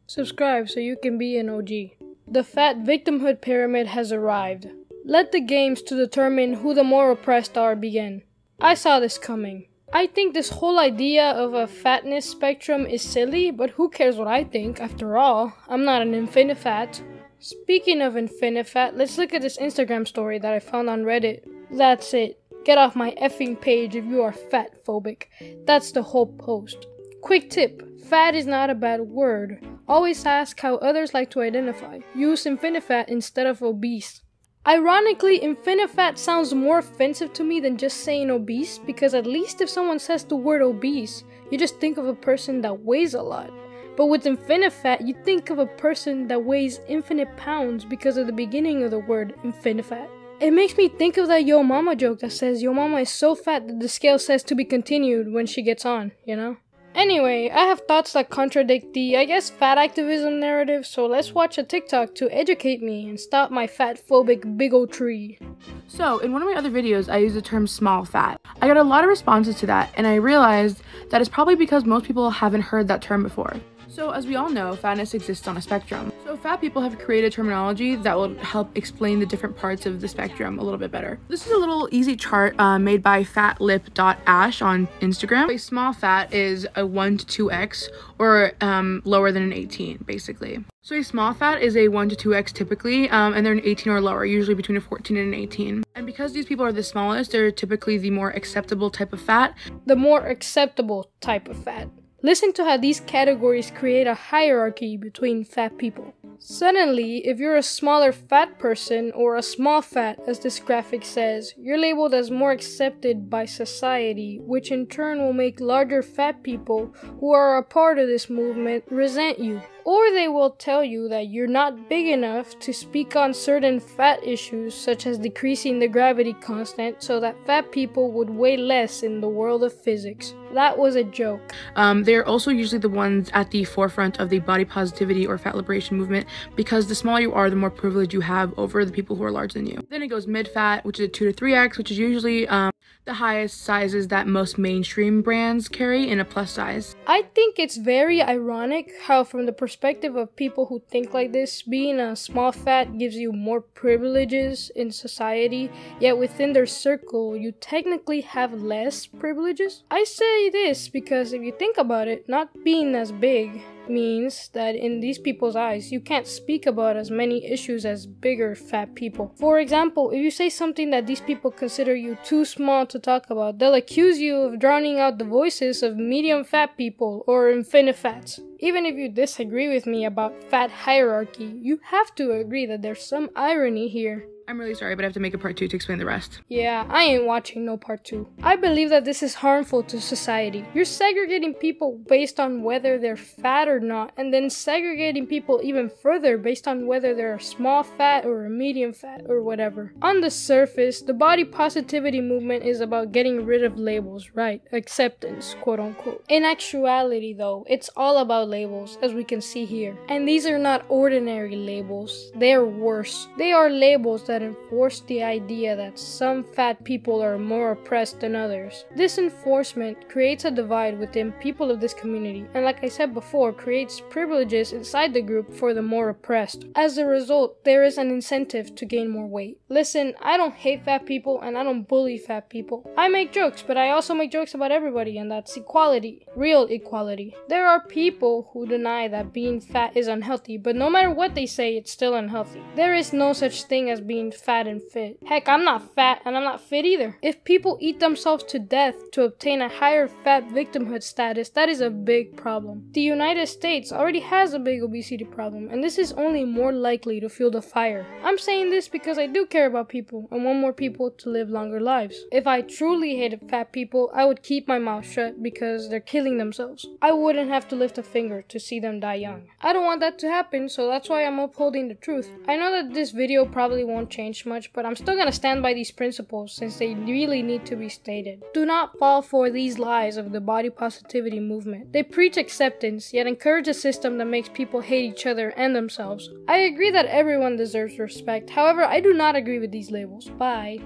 Subscribe so you can be an OG. The fat victimhood pyramid has arrived. Let the games to determine who the more oppressed are begin. I saw this coming. I think this whole idea of a fatness spectrum is silly, but who cares what I think? After all, I'm not an infinifat. Speaking of infinifat, let's look at this Instagram story that I found on Reddit. That's it. Get off my effing page if you are fat phobic. That's the whole post. Quick tip, fat is not a bad word. Always ask how others like to identify. Use infinifat instead of obese. Ironically, infinifat sounds more offensive to me than just saying obese, because at least if someone says the word obese, you just think of a person that weighs a lot. But with infinifat, you think of a person that weighs infinite pounds because of the beginning of the word infinifat. It makes me think of that Yo Mama joke that says Yo Mama is so fat that the scale says to be continued when she gets on, you know? Anyway, I have thoughts that contradict the, I guess, fat activism narrative, so let's watch a TikTok to educate me and stop my fat-phobic bigotry. So, in one of my other videos, I used the term small fat. I got a lot of responses to that, and I realized that it's probably because most people haven't heard that term before. So, as we all know, fatness exists on a spectrum. So, fat people have created terminology that will help explain the different parts of the spectrum a little bit better. This is a little easy chart made by fatlip.ash on Instagram. A small fat is a 1 to 2x, or lower than an 18, basically. So a small fat is a 1 to 2x typically, and they're an 18 or lower, usually between a 14 and an 18. And because these people are the smallest, they're typically the more acceptable type of fat. The more acceptable type of fat. Listen to how these categories create a hierarchy between fat people. Suddenly, if you're a smaller fat person, or a small fat as this graphic says, you're labeled as more accepted by society, which in turn will make larger fat people who are a part of this movement resent you. Or they will tell you that you're not big enough to speak on certain fat issues, such as decreasing the gravity constant, so that fat people would weigh less in the world of physics. That was a joke. They're also usually the ones at the forefront of the body positivity or fat liberation movement, because the smaller you are, the more privilege you have over the people who are larger than you. Then it goes mid-fat, which is a 2 to 3x, which is usually the highest sizes that most mainstream brands carry in a plus size. I think it's very ironic how, from the perspective of people who think like this, being a small fat gives you more privileges in society, yet within their circle you technically have less privileges. I say this because if you think about it, not being as big means that in these people's eyes, you can't speak about as many issues as bigger fat people. For example, if you say something that these people consider you too small to talk about, they'll accuse you of drowning out the voices of medium fat people or infinifats. Even if you disagree with me about fat hierarchy, you have to agree that there's some irony here. I'm really sorry, but I have to make a part 2 to explain the rest. Yeah, I ain't watching no part 2. I believe that this is harmful to society. You're segregating people based on whether they're fat or not, and then segregating people even further based on whether they're a small fat or a medium fat or whatever. On the surface, the body positivity movement is about getting rid of labels, right? Acceptance, quote unquote. In actuality though, it's all about labels, as we can see here. And these are not ordinary labels. They are worse. They are labels that enforce the idea that some fat people are more oppressed than others. This enforcement creates a divide within people of this community, and like I said before, creates privileges inside the group for the more oppressed. As a result, there is an incentive to gain more weight. Listen, I don't hate fat people and I don't bully fat people. I make jokes, but I also make jokes about everybody, and that's equality. Real equality. There are people who deny that being fat is unhealthy, but no matter what they say, it's still unhealthy. There is no such thing as being fat and fit. Heck, I'm not fat and I'm not fit either. If people eat themselves to death to obtain a higher fat victimhood status, that is a big problem. The United States already has a big obesity problem, and this is only more likely to fuel the fire. I'm saying this because I do care about people and want more people to live longer lives. If I truly hated fat people, I would keep my mouth shut because they're killing themselves. I wouldn't have to lift a finger to see them die young. I don't want that to happen, so that's why I'm upholding the truth. I know that this video probably won't change much, but I'm still gonna stand by these principles since they really need to be stated. Do not fall for these lies of the body positivity movement. They preach acceptance, yet encourage a system that makes people hate each other and themselves. I agree that everyone deserves respect, however, I do not agree with these labels. Bye.